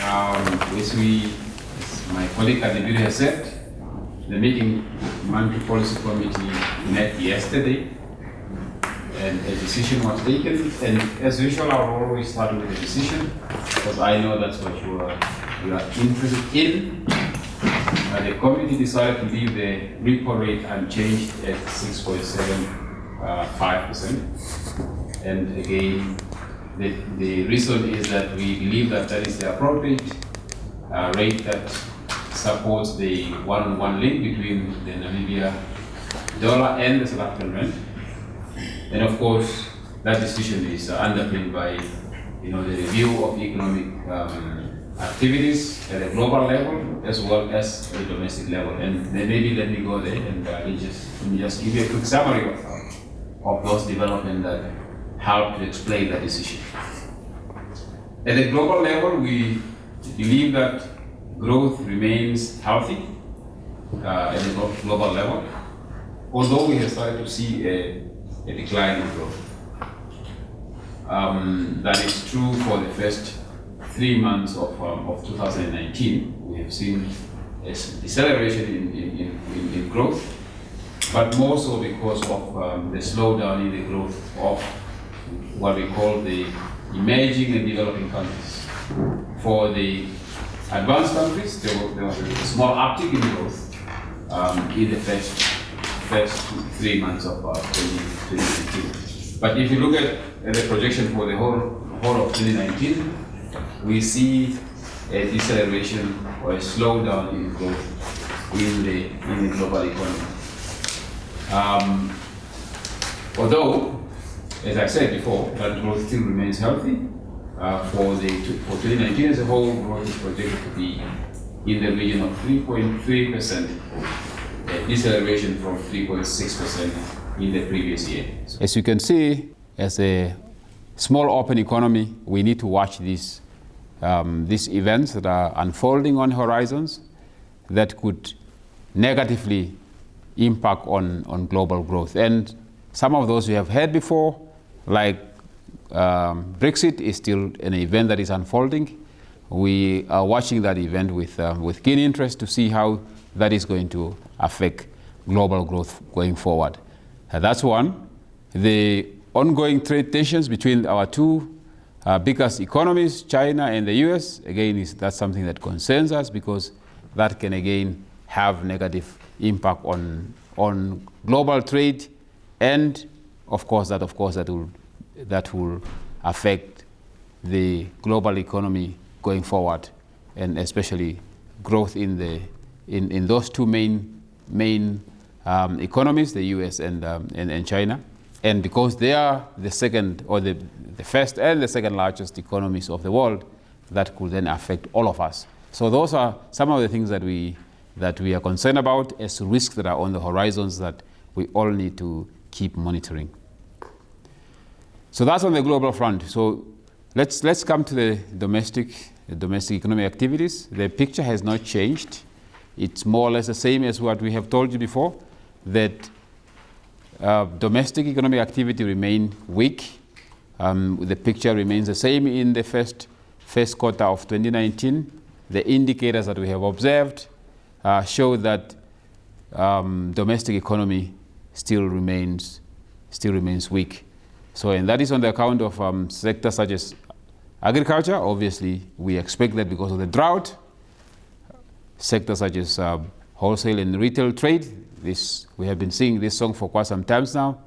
As my colleague at the bureau has said, the meeting monetary policy committee met yesterday, and a decision was taken. And as usual, I'll always start with the decision because I know that's what you are interested in. The committee decided to leave the repo rate unchanged at 6.75%. And again, the reason is that we believe that that is the appropriate rate that supports the one-on-one link between the Namibia Dollar and the South African rand. And of course, that decision is underpinned by the review of economic activities at a global level as well as at a domestic level. And then maybe let me go there and let me just give you a quick summary of those developments that help to explain that decision. At a global level, we believe that growth remains healthy at a global level, although we have started to see a decline in growth. That is true for the first 3 months of 2019. We have seen a deceleration in growth, but more so because of the slowdown in the growth of what we call the emerging and developing countries. For the advanced countries, there was a small uptick in growth in the first 3 months of 2019. But if you look at the projection for the whole of 2019, we see a deceleration or a slowdown in growth in the global economy. Although, as I said before, that growth still remains healthy. For 2019 as a whole, growth is projected to be in the region of 3.3%, a deceleration from 3.6% in the previous year. As you can see, as a small open economy, we need to watch these events that are unfolding on horizons that could negatively impact on global growth. And some of those we have heard before, like Brexit is still an event that is unfolding. We are watching that event with keen interest to see how that is going to affect global growth going forward. That's one. The ongoing trade tensions between our two biggest economies, China and the US, again, that's something that concerns us because that can again have negative impact on global trade, and of course that will affect the global economy going forward, and especially growth in those two main economies, the US and China. And because they are the second or the first and the second largest economies of the world, that could then affect all of us. So those are some of the things that we are concerned about as risks that are on the horizons that we all need to keep monitoring. So that's on the global front. So let's come to the domestic economic activities. The picture has not changed. It's more or less the same as what we have told you before, that domestic economic activity remain weak. The picture remains the same in the first quarter of 2019. The indicators that we have observed show that domestic economy still remains weak. So, and that is on the account of sectors such as agriculture. Obviously, we expect that because of the drought. Sectors such as wholesale and retail trade. We have been seeing this song for quite some time now.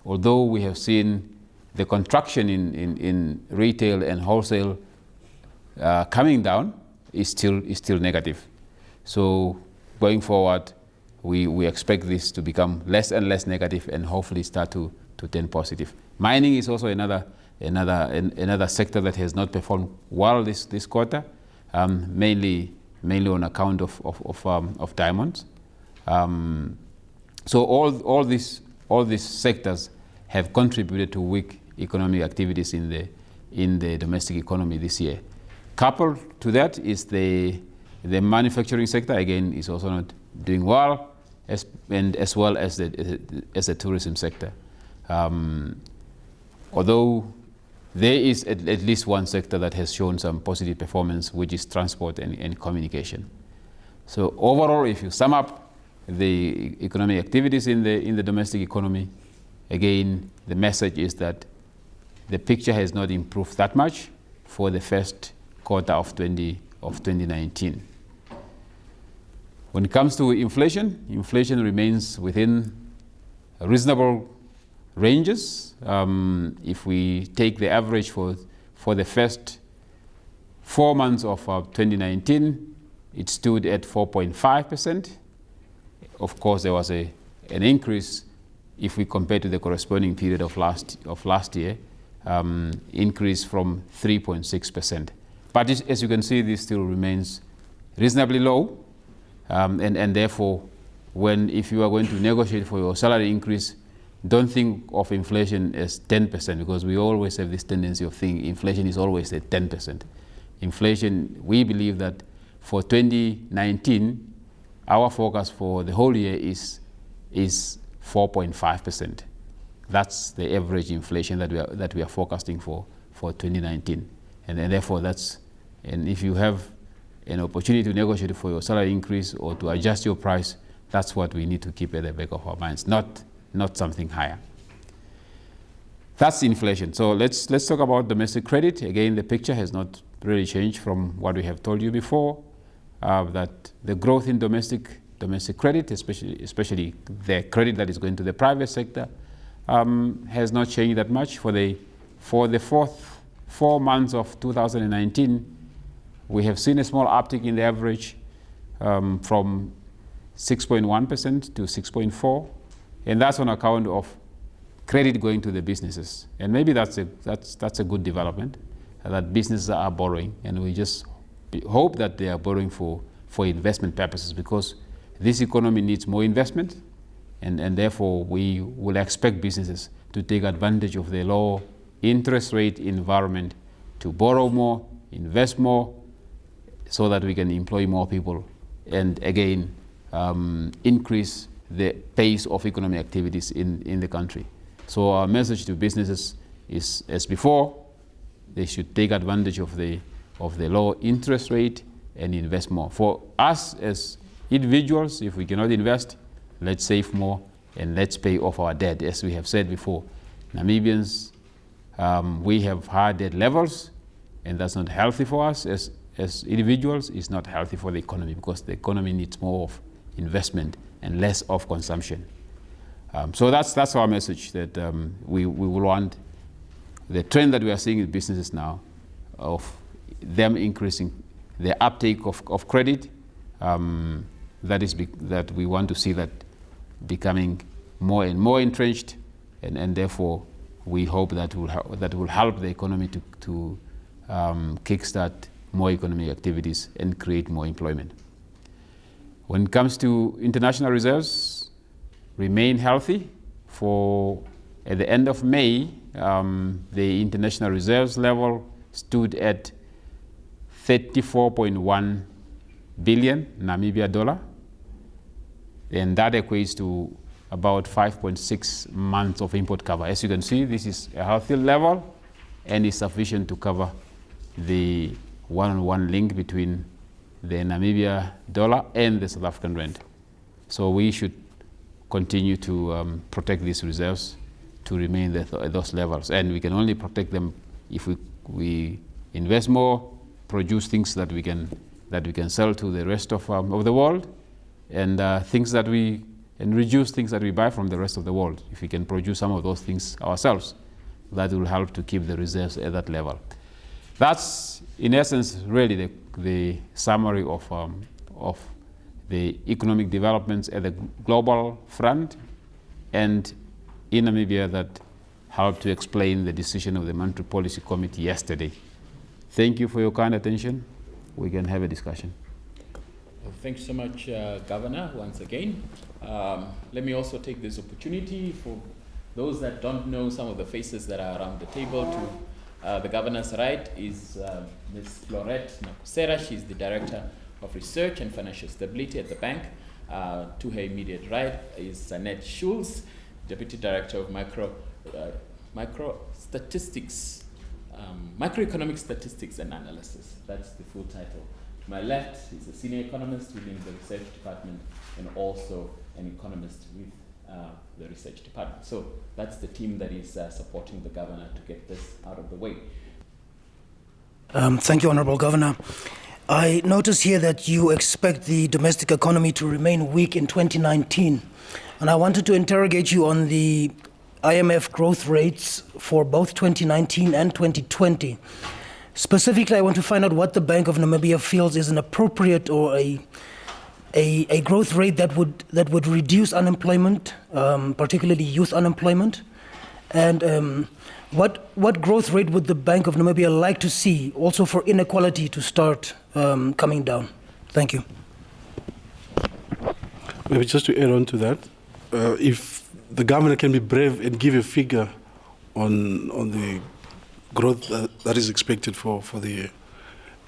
Although we have seen the contraction in retail and wholesale coming down, is still negative. So going forward, we expect this to become less and less negative and hopefully start to turn positive. Mining is also another sector that has not performed well this quarter, mainly on account of diamonds. So all these sectors have contributed to weak economic activities in the domestic economy this year. Coupled to that is the manufacturing sector, again, is also not doing well, as well as the tourism sector. Although there is at least one sector that has shown some positive performance, which is transport and communication. So overall, if you sum up the economic activities in the domestic economy, again, the message is that the picture has not improved that much for the first quarter of 2019. When it comes to inflation, inflation remains within reasonable ranges. If we take the average for the first 4 months of 2019, it stood at 4.5%. Of course, there was an increase if we compare to the corresponding period of last year, increase from 3.6%. But as you can see, this still remains reasonably low, and therefore, if you are going to negotiate for your salary increase, don't think of inflation as 10%, because we always have this tendency of thinking inflation is always at 10%. Inflation, we believe that for 2019, our forecast for the whole year is 4.5%. That's the average inflation that we are forecasting for 2019, and therefore and if you have an opportunity to negotiate for your salary increase or to adjust your price, that's what we need to keep at the back of our minds, not something higher. That's inflation. So let's talk about domestic credit. Again, the picture has not really changed from what we have told you before. That the growth in domestic credit, especially the credit that is going to the private sector, has not changed that much. For the 4 months of 2019, we have seen a small uptick in the average from 6.1% to 6.4%, and that's on account of credit going to the businesses. And maybe that's a good development, that businesses are borrowing, and we just hope that they are borrowing for investment purposes, because this economy needs more investment, and therefore we will expect businesses to take advantage of the low interest rate environment to borrow more, invest more, so that we can employ more people and again increase the pace of economic activities in the country. So our message to businesses is, as before, they should take advantage of the low interest rate and invest more. For us as individuals, if we cannot invest, let's save more and let's pay off our debt. As we have said before, Namibians, we have high debt levels, and that's not healthy for us as individuals. It's not healthy for the economy, because the economy needs more of investment and less of consumption. So that's our message, that we will want the trend that we are seeing in businesses now of them increasing the uptake of credit, that we want to see that becoming more and more entrenched, and therefore we hope that will help the economy to kickstart more economic activities and create more employment. When it comes to international reserves, remain healthy. At the end of May, the international reserves level stood at 34.1 billion Namibia dollar, and that equates to about 5.6 months of import cover. As you can see, this is a healthy level and is sufficient to cover the one-on-one link between the Namibia dollar and the South African rand. So we should continue to protect these reserves to remain at those levels, and we can only protect them if we invest more, produce things that we can sell to the rest of the world, and reduce things that we buy from the rest of the world. If we can produce some of those things ourselves, that will help to keep the reserves at that level. That's, in essence, really the summary of the economic developments at the global front and in Namibia that helped to explain the decision of the Monetary Policy Committee yesterday. Thank you for your kind attention. We can have a discussion. Well, thank you so much, Governor, once again. Let me also take this opportunity for those that don't know some of the faces that are around the table. To the Governor's right is Ms. Florette Nakusera. She's the Director of Research and Financial Stability at the bank. To her immediate right is Annette Schulz, Deputy Director of Micro Statistics Macroeconomic Statistics and Analysis. That's the full title. To my left is a senior economist within the research department and also an economist with the research department. So that's the team that is supporting the governor to get this out of the way. Thank you, Honorable Governor. I notice here that you expect the domestic economy to remain weak in 2019. And I wanted to interrogate you on the IMF growth rates for both 2019 and 2020. Specifically, I want to find out what the Bank of Namibia feels is an appropriate or a growth rate that would reduce unemployment, particularly youth unemployment, and what growth rate would the Bank of Namibia like to see also for inequality to start coming down? Thank you. Maybe just to add on to that, if the governor can be brave and give a figure on the growth that is expected for the year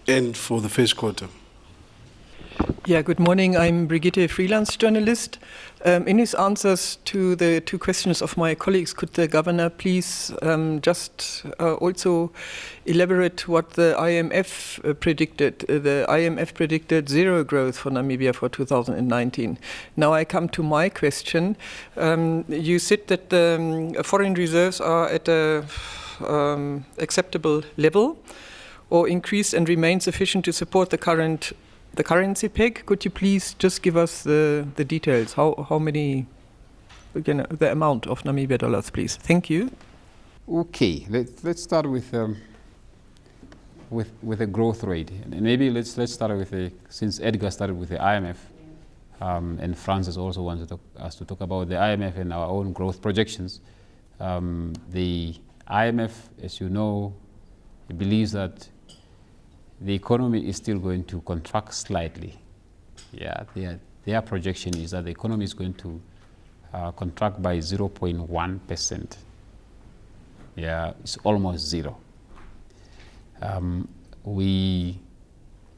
and for the first quarter. Yeah, good morning. I'm Brigitte, freelance journalist. In his answers to the two questions of my colleagues, could the governor please just also elaborate what the IMF predicted? The IMF predicted zero growth for Namibia for 2019. Now I come to my question. You said that the foreign reserves are at a acceptable level or increase and remain sufficient to support the currency peg. Could you please just give us the details? How many, again, the amount of Namibia dollars, please? Thank you. Okay, let's start with a growth rate, and maybe let's start with since Edgar started with the IMF, and Francis also wanted us to talk about the IMF and our own growth projections. The IMF, as you know, believes that the economy is still going to contract slightly. Yeah, their projection is that the economy is going to contract by 0.1%. Yeah, it's almost zero.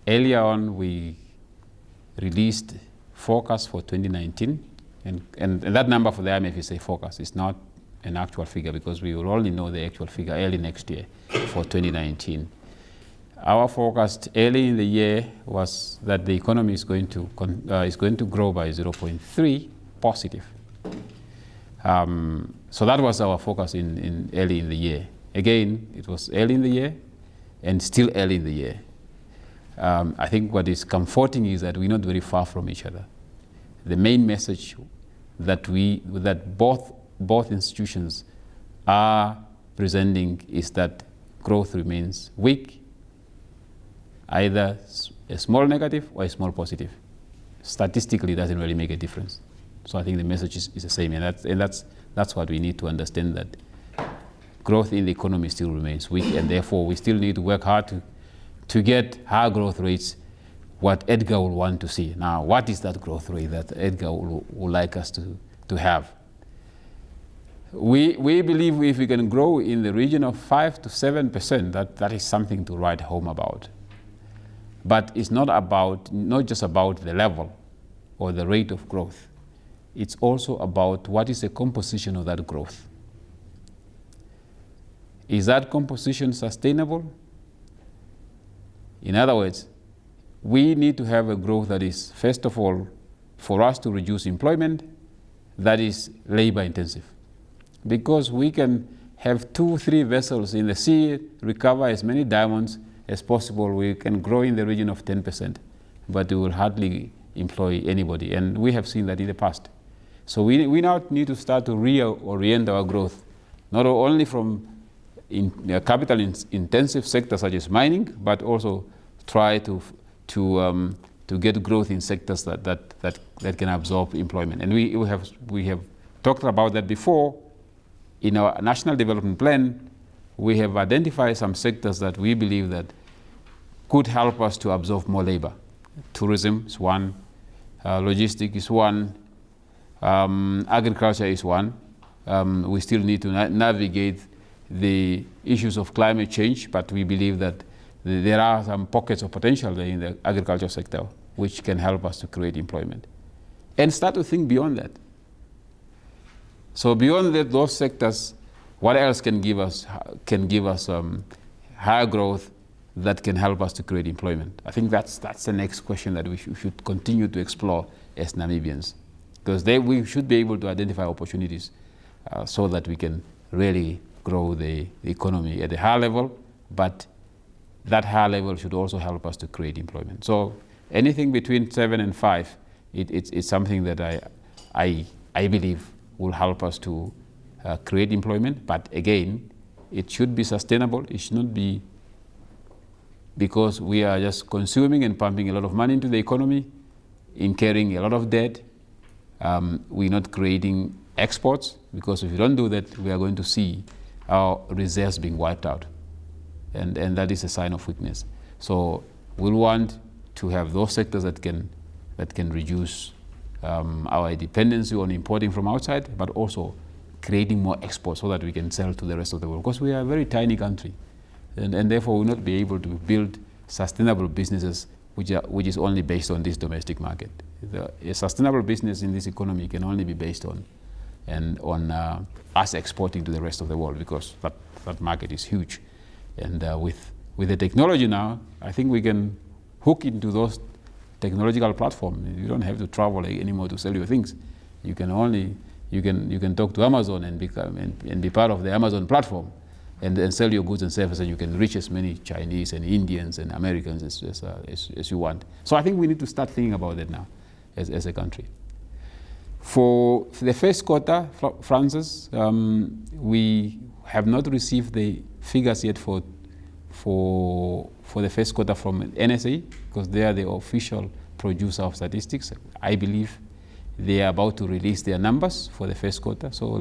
Earlier on, we released forecast for 2019, and that number for the IMF is a forecast. It's not an actual figure because we will only know the actual figure early next year for 2019. Our forecast early in the year was that the economy is going to grow by 0.3 positive. So that was our focus in early in the year. Again, it was early in the year and still early in the year. I think what is comforting is that we're not very far from each other. The main message that both institutions are presenting is that growth remains weak, either a small negative or a small positive. Statistically, it doesn't really make a difference. So I think the message is the same, and that's what we need to understand, that growth in the economy still remains weak, and therefore we still need to work hard to get higher growth rates, what Edgar will want to see. Now, what is that growth rate that Edgar would like us to have? We believe if we can grow in the region of 5 to 7%, that is something to write home about. But it's not just about the level or the rate of growth. It's also about what is the composition of that growth. Is that composition sustainable? In other words, we need to have a growth that is, first of all, for us to reduce employment, that is labor intensive. Because we can have 2-3 vessels in the sea, recover as many diamonds as possible, we can grow in the region of 10%, but we will hardly employ anybody, and we have seen that in the past. So we now need to start to reorient our growth, not only from capital intensive sectors such as mining, but also try to get growth in sectors that can absorb employment. And we have talked about that before. In our National Development Plan, we have identified some sectors that we believe that could help us to absorb more labor. Tourism is one, logistics is one, agriculture is one. We still need to navigate the issues of climate change, but we believe that there are some pockets of potential in the agriculture sector which can help us to create employment. And start to think beyond that. So beyond those sectors, what else can give us higher growth that can help us to create employment? I think that's the next question that we should continue to explore as Namibians, because we should be able to identify opportunities so that we can really grow the economy at a higher level, but that higher level should also help us to create employment. So anything between 7 and 5, it's something that I believe will help us to create employment, but again, it should be sustainable. It should not be because we are just consuming and pumping a lot of money into the economy, incurring a lot of debt. We're not creating exports, because if you don't do that, we are going to see our reserves being wiped out. And that is a sign of weakness. So we'll want to have those sectors that can reduce our dependency on importing from outside, but also creating more exports so that we can sell to the rest of the world. Because we are a very tiny country, and therefore will not be able to build sustainable businesses which is only based on this domestic market. A sustainable business in this economy can only be based on us exporting to the rest of the world, because that market is huge. And with the technology now, I think we can hook into those technological platforms. You don't have to travel anymore to sell your things. You can talk to Amazon and be part of the Amazon platform, and sell your goods and services, and you can reach as many Chinese and Indians and Americans as you want. So I think we need to start thinking about that now as a country. For the first quarter, Francis, we have not received the figures yet for the first quarter from NSA, because they are the official producer of statistics. I believe they are about to release their numbers for the first quarter. So I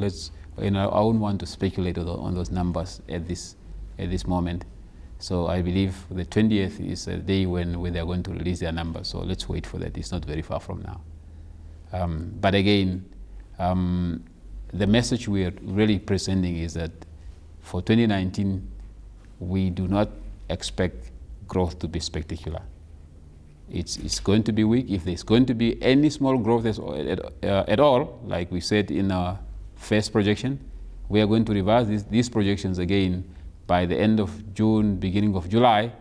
wouldn't want to speculate on those numbers at this moment. So I believe the 20th is a day when they are going to release their numbers. So let's wait for that. It's not very far from now. But again, the message we are really presenting is that for 2019, we do not expect growth to be spectacular. It's going to be weak. If there's going to be any small growth at all, like we said in our first projection, we are going to revise these projections again by the end of June, beginning of July.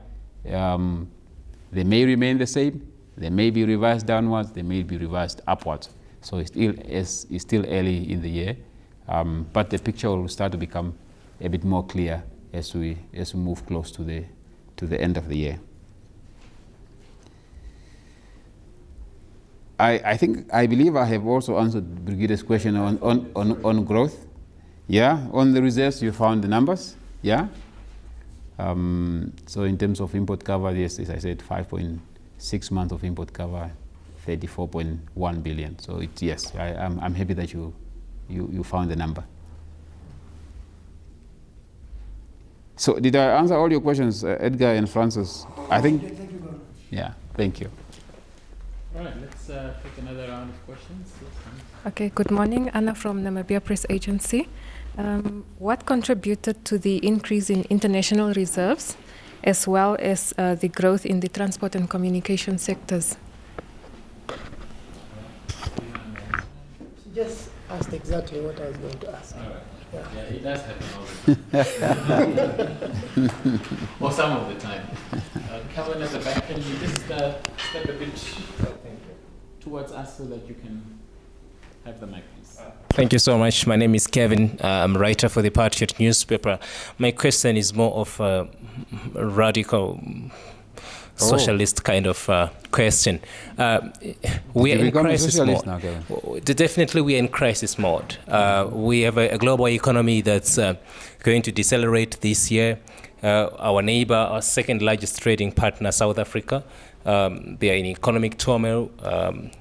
They may remain the same. They may be revised downwards. They may be revised upwards. So it's still early in the year, but the picture will start to become a bit more clear as we move close to the end of the year. I believe I have also answered Brigitte's question on growth. Yeah, on the reserves you found the numbers. Yeah. So in terms of import cover, yes, as I said, 5.6 months of import cover, 34.1 billion. So yes, I'm happy that you found the number. So did I answer all your questions, Edgar and Francis? I think. Thank you very much. Yeah. Thank you. All right, let's take another round of questions. Okay, good morning. Anna from Namibia Press Agency. What contributed to the increase in international reserves, as well as the growth in the transport and communication sectors? She just asked exactly what I was going to ask. All right. Yeah, it does happen all the time. Or some of the time. Kevin at the back, can you just step a bit towards us so that you can have the mic, please? Thank you so much. My name is Kevin. I'm a writer for the Patriot newspaper. My question is more of a radical socialist kind of question. We are in crisis mode. Now, Definitely, we are in crisis mode. We have a global economy that's going to decelerate this year. Our neighbor, our second largest trading partner, South Africa, they are in economic turmoil.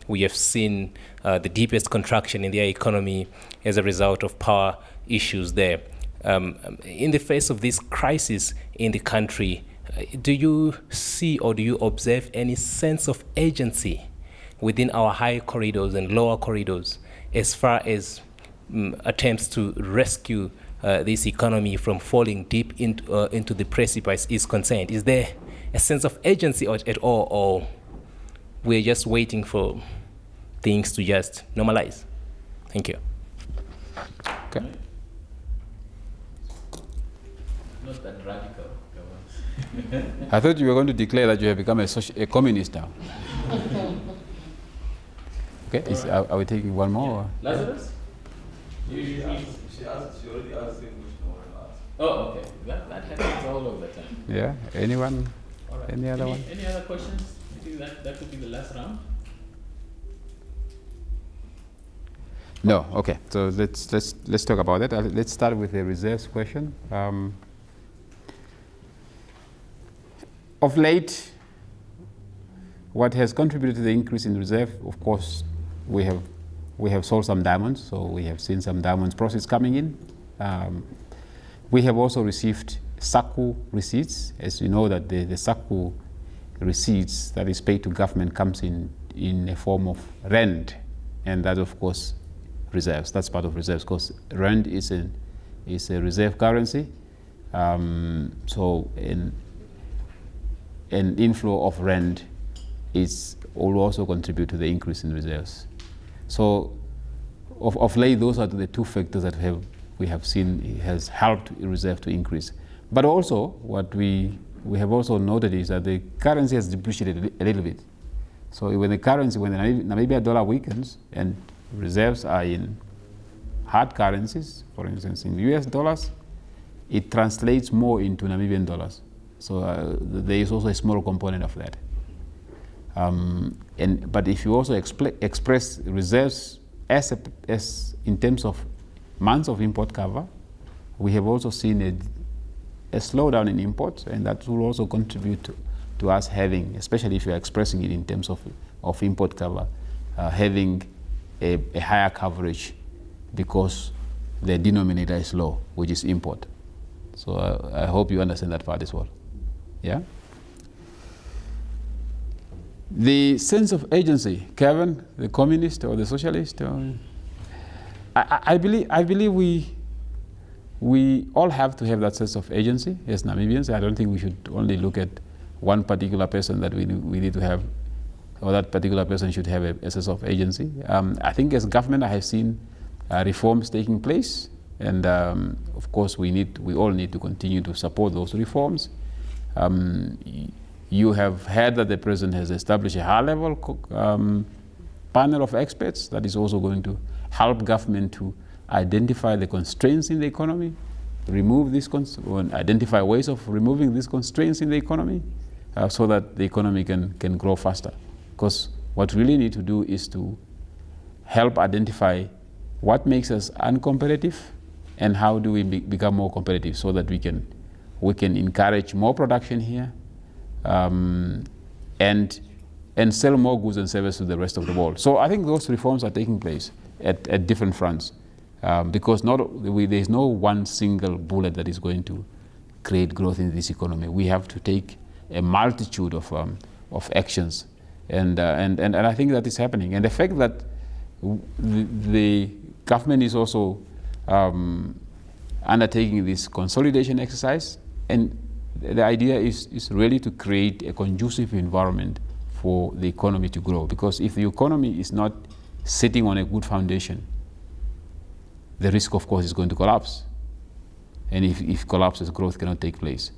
We have seen the deepest contraction in their economy as a result of power issues there. In the face of this crisis in the country, do you see or do you observe any sense of agency within our high corridors and lower corridors as far as attempts to rescue this economy from falling deep into the precipice is concerned? Is there a sense of agency at all, or we're just waiting for things to just normalize? Thank you. Okay. No, not that radical. I thought you were going to declare that you have become a communist now. Okay, are we taking one more? Or? Lazarus? She already asked him which no one asked. Oh, okay. That happens all of the time. Yeah, anyone? All right. Any other one? Any other questions? I think that could be the last round. No. Okay. So let's talk about that. Let's start with the reserves question. Of late, what has contributed to the increase in reserve, of course, we have sold some diamonds, so we have seen some diamonds proceeds coming in. We have also received SACU receipts. As you know, that the SACU receipts that is paid to government comes in a form of rand, and that, of course, reserves. That's part of reserves, because rand is a reserve currency. So an inflow of rand will also contribute to the increase in reserves. So of late, those are the two factors that we have seen has helped reserve to increase. But also, what we have also noted is that the currency has depreciated a little bit. So when the Namibia dollar weakens and reserves are in hard currencies, for instance in US dollars, it translates more into Namibian dollars. So there is also a small component of that. But if you also express reserves as in terms of months of import cover, we have also seen a slowdown in imports, and that will also contribute to us having, especially if you are expressing it in terms of import cover, having a higher coverage because the denominator is low, which is import. So I hope you understand that part as well. Yeah. The sense of agency, Kevin, the communist or the socialist, I believe we all have to have that sense of agency as Namibians. I don't think we should only look at one particular person that we need to have, or that particular person should have a sense of agency. I think as government, I have seen reforms taking place, and of course we all need to continue to support those reforms. You have heard that the president has established a high-level panel of experts that is also going to help government to identify the constraints in the economy, identify ways of removing these constraints in the economy, so that the economy can grow faster. Because what we really need to do is to help identify what makes us uncompetitive and how do we become more competitive, so that we can encourage more production here, and sell more goods and services to the rest of the world. So I think those reforms are taking place at different fronts, because there is no one single bullet that is going to create growth in this economy. We have to take a multitude of actions, and I think that is happening. And the fact that the government is also undertaking this consolidation exercise, and the idea is really to create a conducive environment for the economy to grow. Because if the economy is not sitting on a good foundation, the risk, of course, is going to collapse. And if it collapses, growth cannot take place.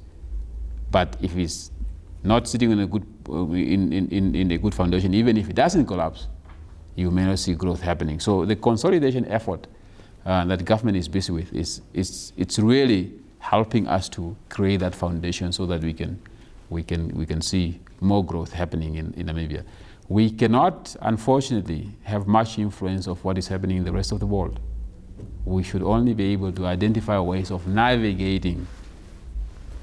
But if it's not sitting on a good in a good foundation, even if it doesn't collapse, you may not see growth happening. So the consolidation effort that the government is busy with it's really helping us to create that foundation so that we can see more growth happening in Namibia. We cannot, unfortunately, have much influence of what is happening in the rest of the world. We should only be able to identify ways of navigating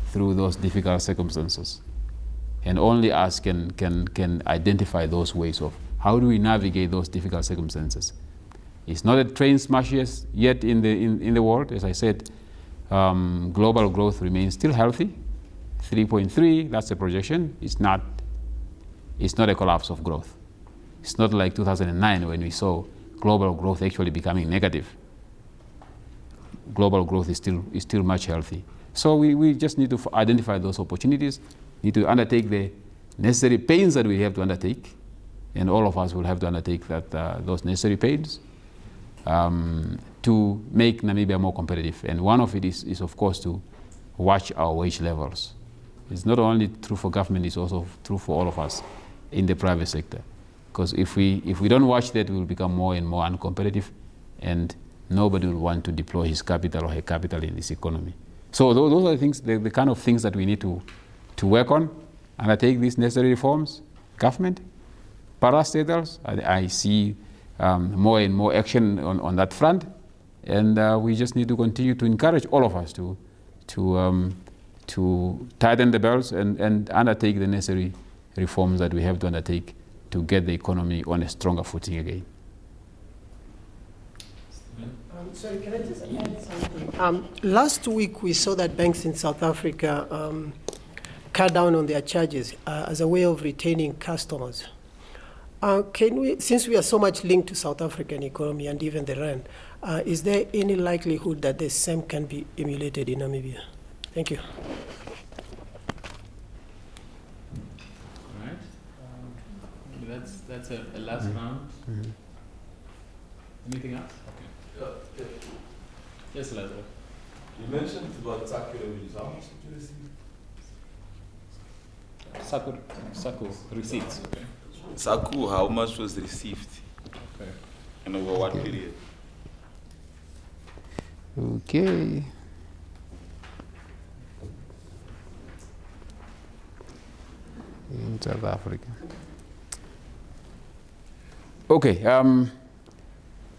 through those difficult circumstances. And only us can identify those ways of how do we navigate those difficult circumstances. It's not a train smash yet in the world. As I said, global growth remains still healthy. 3.3, that's the projection. It's not a collapse of growth. It's not like 2009 when we saw global growth actually becoming negative. Global growth is still much healthy. So we just need to identify those opportunities, need to undertake the necessary pains that we have to undertake, and all of us will have to undertake those necessary pains to make Namibia more competitive. And one of it is of course, to watch our wage levels. It's not only true for government, it's also true for all of us in the private sector. Because if we don't watch that, we will become more and more uncompetitive, and nobody will want to deploy his capital or her capital in this economy. So those are the things, the kind of things that we need to work on, undertake these necessary reforms. Government, parastatals, I see more and more action on that front, and we just need to continue to encourage all of us to tighten the belts and undertake the necessary reforms that we have to undertake to get the economy on a stronger footing again. Sorry, can I just add something? Last week we saw that banks in South Africa cut down on their charges as a way of retaining customers. Can we, since we are so much linked to South African economy and even the rand, is there any likelihood that the same can be emulated in Namibia? Thank you. All right. That's a last round. Anything else? Okay. Yes, Lazarus. You mentioned about SACU revenues. How much did you receive? SACU receipts. Okay. SACU, how much was received? Okay. And over what period? Okay. In South Africa. Okay.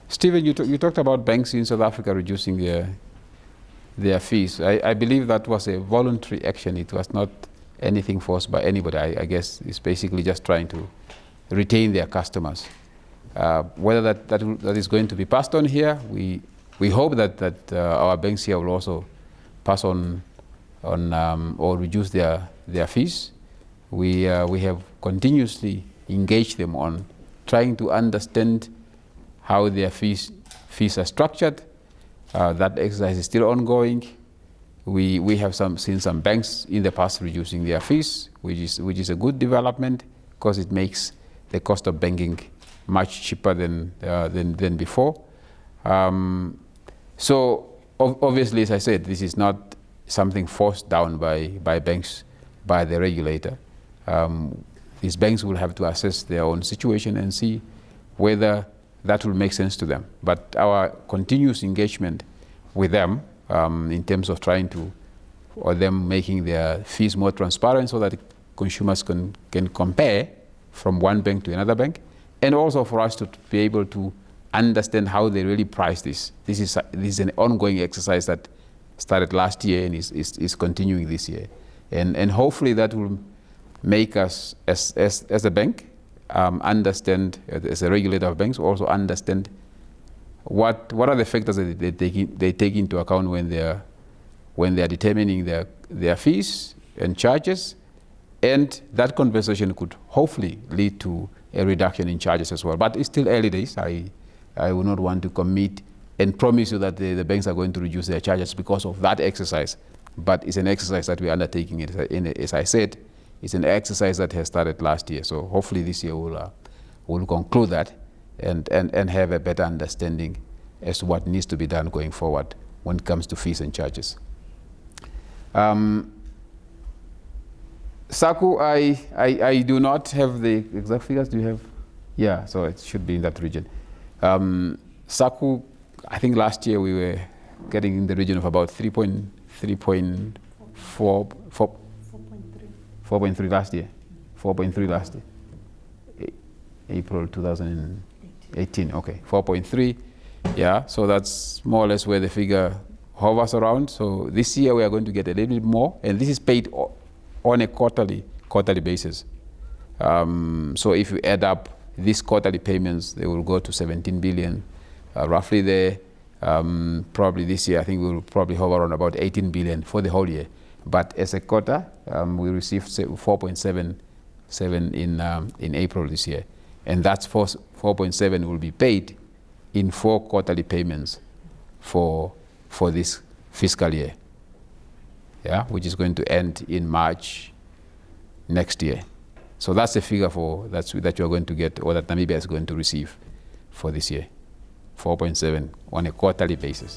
Stephen, you talked about banks in South Africa reducing their fees. I believe that was a voluntary action. It was not anything forced by anybody. I guess it's basically just trying to retain their customers. Whether that is going to be passed on here, we hope that our banks here will also pass on or reduce their fees. We have continuously engaged them on trying to understand how their fees are structured. That exercise is still ongoing. We have seen some banks in the past reducing their fees, which is a good development because it makes the cost of banking much cheaper than before. So obviously, as I said, this is not something forced down by banks, by the regulator. These banks will have to assess their own situation and see whether that will make sense to them. But our continuous engagement with them in terms of trying to, or them making their fees more transparent so that consumers can compare from one bank to another bank, and also for us to be able to understand how they really price this. This is an ongoing exercise that started last year and is continuing this year. And hopefully that will make us, as a bank, understand, as a regulator of banks, also understand what are the factors that they take into account when they are determining their fees and charges, and that conversation could hopefully lead to a reduction in charges as well. But it's still early days. I would not want to commit and promise you that the banks are going to reduce their charges because of that exercise. But it's an exercise that we are undertaking. As I said, it's an exercise that has started last year. So hopefully this year we'll conclude that and have a better understanding as to what needs to be done going forward when it comes to fees and charges. SACU, I do not have the exact figures. Do you have? Yeah, so it should be in that region. SACU, I think last year we were getting in the region of about 4.3 last year. 4.3 last year. April 2018. Okay, 4.3. Yeah, so that's more or less where the figure hovers around. So this year we are going to get a little bit more, and this is paid on a quarterly basis. So if you add up these quarterly payments, they will go to 17 billion, roughly there. Probably this year, I think we will probably hover around about 18 billion for the whole year. But as a quarter, we received 4.77 in April this year, and that's 4.7 will be paid in 4 quarterly payments for this fiscal year. Yeah, which is going to end in March next year. So that's the figure that you are going to get, or that Namibia is going to receive for this year, 4.7 on a quarterly basis.